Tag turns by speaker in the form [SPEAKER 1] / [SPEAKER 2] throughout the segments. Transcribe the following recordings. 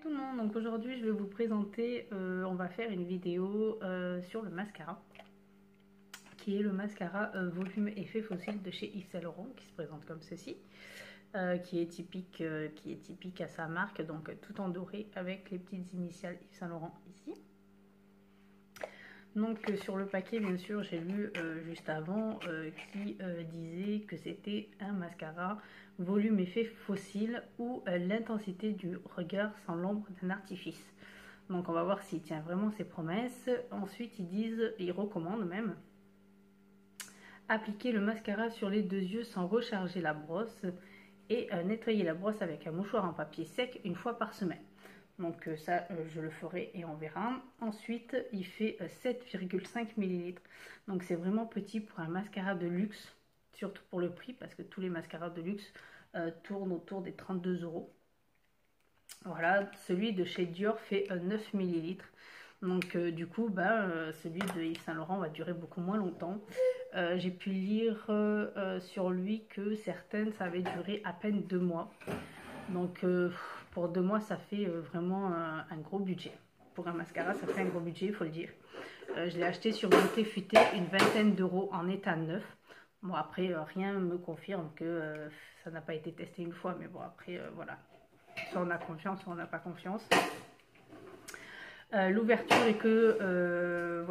[SPEAKER 1] tout le monde, donc aujourd'hui je vais vous présenter, on va faire une vidéo sur le mascara, qui est le mascara volume effet fossile de chez Yves Saint Laurent, qui se présente comme ceci, qui est typique à sa marque, donc tout en doré avec les petites initiales Yves Saint Laurent ici. Donc sur le paquet, bien sûr, j'ai lu juste avant qui disait que c'était un mascara volume effet fossile ou l'intensité du regard sans l'ombre d'un artifice. Donc on va voir s'il tient vraiment ses promesses. Ensuite ils recommandent même appliquer le mascara sur les deux yeux sans recharger la brosse et nettoyer la brosse avec un mouchoir en papier sec une fois par semaine. Donc ça, je le ferai et on verra. Ensuite, il fait 7,5 ml. Donc c'est vraiment petit pour un mascara de luxe, surtout pour le prix, parce que tous les mascaras de luxe tournent autour des 32 €. Voilà, celui de chez Dior fait 9 ml. Donc du coup, celui de Yves Saint Laurent va durer beaucoup moins longtemps. J'ai pu lire sur lui que certaines, ça avait duré à peine 2 mois. Donc pour 2 mois, ça fait vraiment un gros budget. Pour un mascara, ça fait un gros budget, il faut le dire. Je l'ai acheté sur Beauté Futé, une vingtaine d'euros en état neuf. Bon, après, rien ne me confirme que ça n'a pas été testé une fois. Mais bon, après, voilà. Soit on a confiance, soit on n'a pas confiance. L'ouverture est que,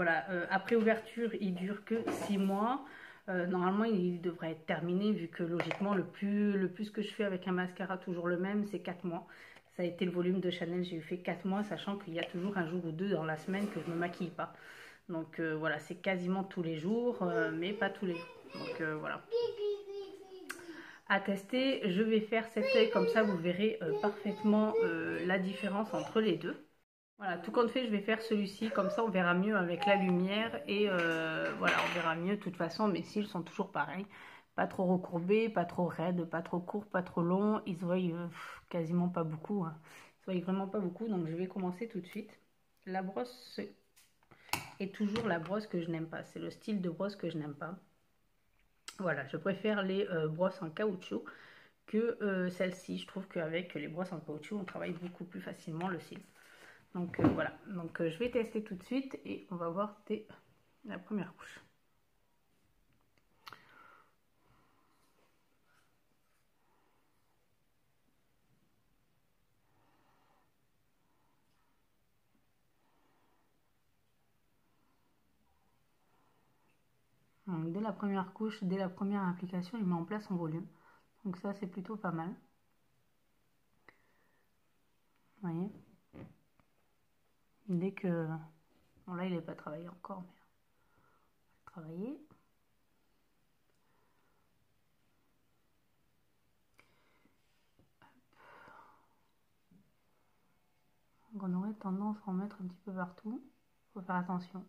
[SPEAKER 1] après ouverture, il dure que 6 mois. Normalement, il devrait être terminé vu que logiquement, le plus que je fais avec un mascara, toujours le même, c'est 4 mois. Ça a été le volume de Chanel, j'ai eu fait 4 mois, sachant qu'il y a toujours un jour ou deux dans la semaine que je ne me maquille pas. Donc voilà, c'est quasiment tous les jours, mais pas tous les jours. Donc voilà. À tester, je vais faire cet œil, comme ça vous verrez parfaitement la différence entre les deux. Voilà, tout compte fait, je vais faire celui-ci, comme ça on verra mieux avec la lumière et voilà, on verra mieux. De toute façon, mes cils sont toujours pareils, pas trop recourbés, pas trop raides, pas trop courts, pas trop longs. Ils se voient quasiment pas beaucoup, hein. Ils se voient vraiment pas beaucoup, donc je vais commencer tout de suite. La brosse est toujours la brosse que je n'aime pas, c'est le style de brosse que je n'aime pas. Voilà, je préfère les brosses en caoutchouc que celle-ci. Je trouve qu'avec les brosses en caoutchouc, on travaille beaucoup plus facilement le cil. Donc voilà, donc je vais tester tout de suite et on va voir dès la première couche. Donc, dès la première couche, dès la première application, il met en place son volume. Donc ça, c'est plutôt pas mal. Vous voyez? Dès que... Bon là, il n'est pas travaillé encore, mais on va le travailler. Donc on aurait tendance à en mettre un petit peu partout. Il faut faire attention.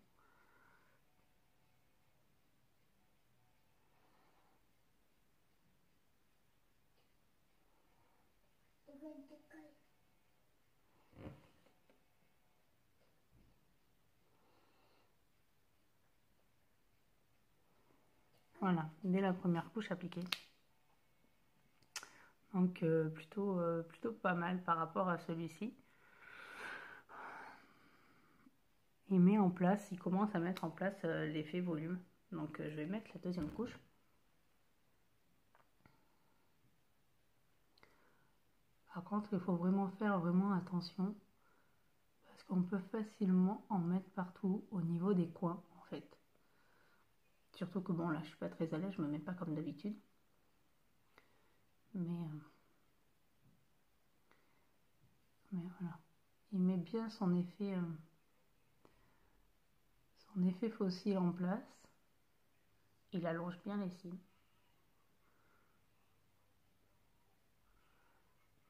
[SPEAKER 1] Voilà, dès la première couche appliquée. Donc plutôt pas mal par rapport à celui-ci. Il met en place, il commence à mettre en place l'effet volume. Donc je vais mettre la deuxième couche. Par contre, il faut vraiment faire attention parce qu'on peut facilement en mettre partout au niveau des coins en fait. Surtout que bon là, je suis pas très à l'aise, je me mets pas comme d'habitude. Mais voilà, il met bien son effet fossile en place. Il allonge bien les cils.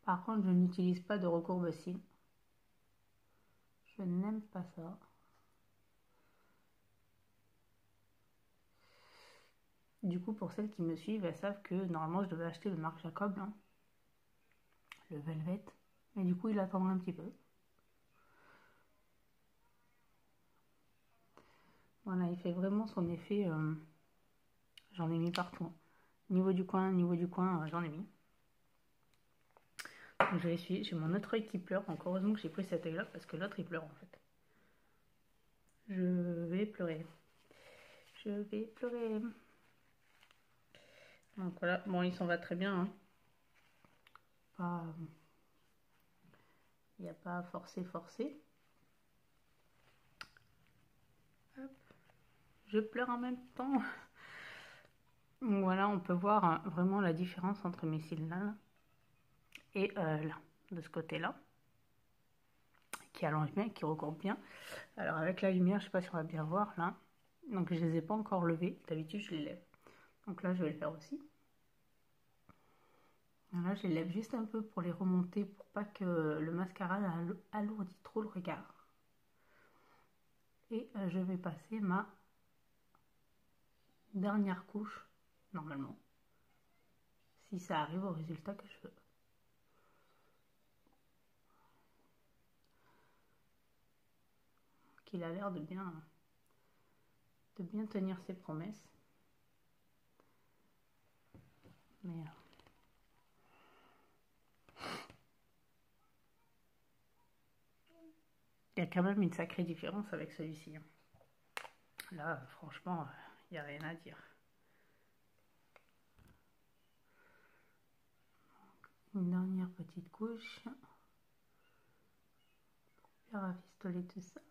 [SPEAKER 1] Par contre, je n'utilise pas de recourbe-cils. Je n'aime pas ça. Du coup, pour celles qui me suivent, elles savent que normalement, je devais acheter le Marc Jacob, hein, le Velvet. Mais du coup, il attendra un petit peu. Voilà, il fait vraiment son effet. J'en ai mis partout. Niveau du coin, j'en ai mis. Donc, je vais essuyer. J'ai mon autre œil qui pleure. Donc heureusement que j'ai pris cet œil là parce que l'autre il pleure en fait. Je vais pleurer. Je vais pleurer. Donc voilà, bon il s'en va très bien. Hein. Pas... Il n'y a pas à forcer. Hop. Je pleure en même temps. Donc voilà, on peut voir hein, vraiment la différence entre mes cils là et là, de ce côté-là, qui allonge bien, qui recourbe bien. Alors avec la lumière, je sais pas si on va bien voir là. Donc je les ai pas encore levés. D'habitude, je les lève. Donc là, je vais le faire aussi. Là, je les lève juste un peu pour les remonter, pour pas que le mascara alourdit trop le regard. Et je vais passer ma dernière couche, normalement, si ça arrive au résultat que je veux. Qu'il a l'air de bien tenir ses promesses. Mais il y a quand même une sacrée différence avec celui-ci. Là, franchement, il n'y a rien à dire. Une dernière petite couche. Pour bien rafistoler tout ça.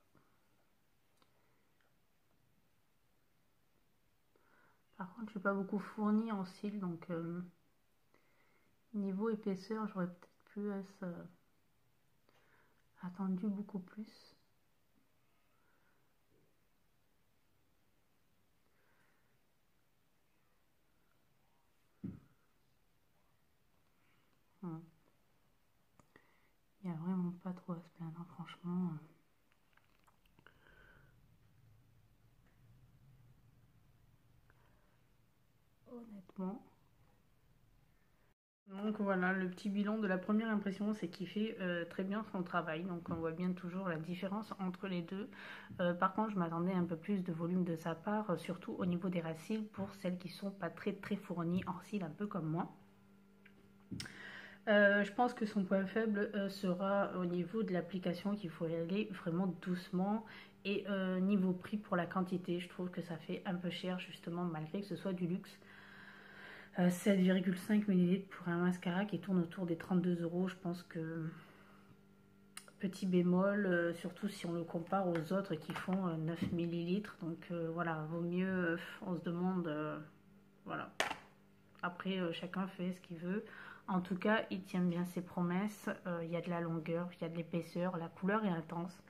[SPEAKER 1] Par contre, je suis pas beaucoup fournie en cils, donc niveau épaisseur, j'aurais peut-être pu être attendu beaucoup plus. Il n'y a vraiment pas trop à se plaindre, franchement. Honnêtement. Donc voilà, le petit bilan de la première impression, c'est qu'il fait très bien son travail. Donc on voit bien toujours la différence entre les deux. Par contre, je m'attendais un peu plus de volume de sa part, surtout au niveau des racines, pour celles qui sont pas très fournies en cils, un peu comme moi. Je pense que son point faible sera au niveau de l'application, qu'il faut y aller vraiment doucement. Et niveau prix pour la quantité, je trouve que ça fait un peu cher, justement, malgré que ce soit du luxe. 7,5 ml pour un mascara qui tourne autour des 32 €. Je pense que petit bémol, surtout si on le compare aux autres qui font 9 ml. Donc voilà, vaut mieux, on se demande, voilà. Après, chacun fait ce qu'il veut. En tout cas, il tient bien ses promesses. Il y a de la longueur, il y a de l'épaisseur, la couleur est intense.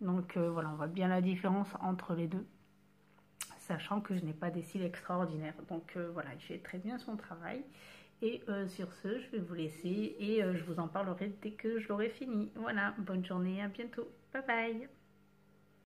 [SPEAKER 1] Donc voilà, on voit bien la différence entre les deux. Sachant que je n'ai pas des cils extraordinaires. Donc voilà, il fait très bien son travail. Et sur ce, je vais vous laisser et je vous en parlerai dès que je l'aurai fini. Voilà, bonne journée, à bientôt. Bye bye.